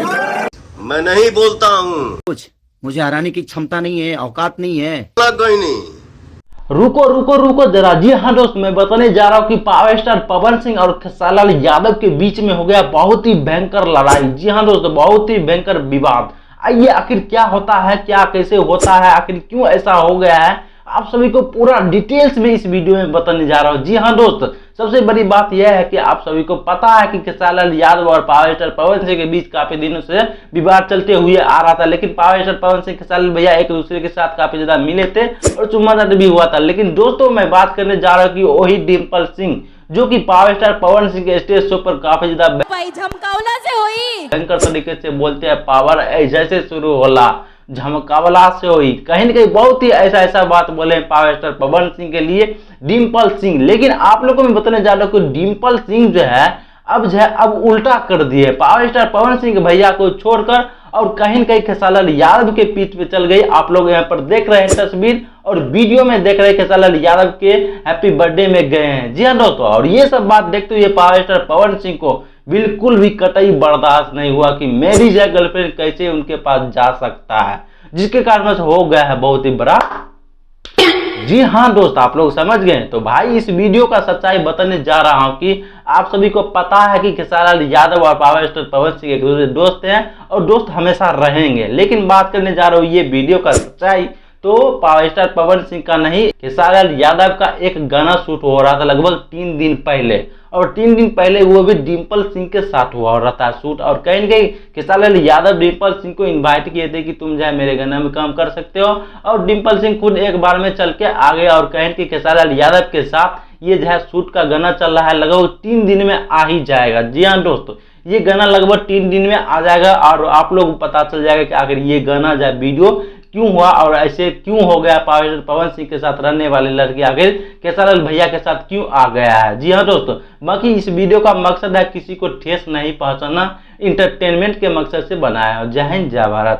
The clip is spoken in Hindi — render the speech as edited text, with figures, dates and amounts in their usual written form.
मैं नहीं बोलता हूँ, कुछ मुझे हराने की क्षमता नहीं है, औकात नहीं है। कोई नहीं। रुको रुको रुको जरा। जी हाँ दोस्त, मैं बताने जा रहा हूँ कि पावर स्टार पवन सिंह और खेसारी यादव के बीच में हो गया बहुत ही भयंकर लड़ाई। जी हाँ दोस्तों, बहुत ही भयंकर विवाद। आइए आखिर क्या होता है, क्या कैसे होता है, आखिर क्यों ऐसा हो गया है, आप सभी को पूरा डिटेल्स में इस वीडियो में बताने जा रहा हूँ। जी हाँ दोस्त, सबसे बड़ी बात यह है कि आप सभी को पता है कि खेसारी यादव और पावर स्टार पवन सिंह के बीच काफी दिनों से विवाद चलते हुए आ रहा था, लेकिन पावर स्टार पवन सिंह खेसारी भैया एक दूसरे के साथ काफी ज्यादा मिले थे और चुम्माचाटी भी हुआ था। लेकिन दोस्तों मैं बात करने जा रहा हूँ कि वही डिम्पल सिंह जो कि पावर स्टार पवन सिंह के स्टेज शो पर काफी ज्यादा भयंकर तरीके से बोलते हैं, पावर जैसे शुरू होला झमकावला से हुई, कहीं न कहीं बहुत ही ऐसा बात बोले पावर स्टार पवन सिंह के लिए डिम्पल सिंह। लेकिन आप लोगों को मैं बताने जा रहा हूँ कि डिम्पल सिंह जो है अब उल्टा कर दिए, पावर स्टार पवन सिंह भैया को छोड़कर और कहीं न कहीं खेसारी यादव के पीठ पे चल गई। आप लोग यहाँ पर देख रहे हैं तस्वीर और वीडियो में देख रहे हैं खेसारी यादव के हैप्पी बर्थडे में गए हैं। जी हाँ दोस्तों, और ये सब बात देखते हुए पावर स्टार पवन सिंह को बिल्कुल भी कतई बर्दाश्त नहीं हुआ कि मेरी जगह गर्लफ्रेंड कैसे उनके पास जा सकता है, जिसके कारण से हो गया है बहुत ही बड़ा। जी हाँ दोस्त, आप लोग समझ गए। तो भाई इस वीडियो का सच्चाई बताने जा रहा हूं कि आप सभी को पता है कि खेसारी यादव और पावर स्टार पवन सिंह एक दूसरे दोस्त हैं और दोस्त हमेशा रहेंगे। लेकिन बात करने जा रहा हूँ ये वीडियो का सच्चाई तो पावर स्टार पवन सिंह का नहीं, खेसारी यादव का एक गाना शूट हो रहा था लगभग 3 दिन पहले, और 3 दिन पहले वो भी डिम्पल सिंह के साथ हुआ रहा था शूट। और कहीं न कहीं खेसारी यादव डिम्पल सिंह को इनवाइट किए थे कि तुम जो है मेरे गाना में काम कर सकते हो, और डिम्पल सिंह खुद एक बार में चल के आ गया और कहीं कि खेसारी यादव के साथ ये जो है शूट का गाना चल रहा है, लगभग 3 दिन में आ ही जाएगा। जी हाँ दोस्तों, ये गाना लगभग 3 दिन में आ जाएगा और आप लोग को पता चल जाएगा कि आखिर ये गाना जो वीडियो क्यों हुआ और ऐसे क्यों हो गया, पावर स्टार पवन सिंह के साथ रहने वाली लड़की आखिर खेसारी भैया के साथ क्यों आ गया है। जी हाँ दोस्तों, बाकी इस वीडियो का मकसद है किसी को ठेस नहीं पहुंचाना, इंटरटेनमेंट के मकसद से बनाया है। जय हिंद जय भारत।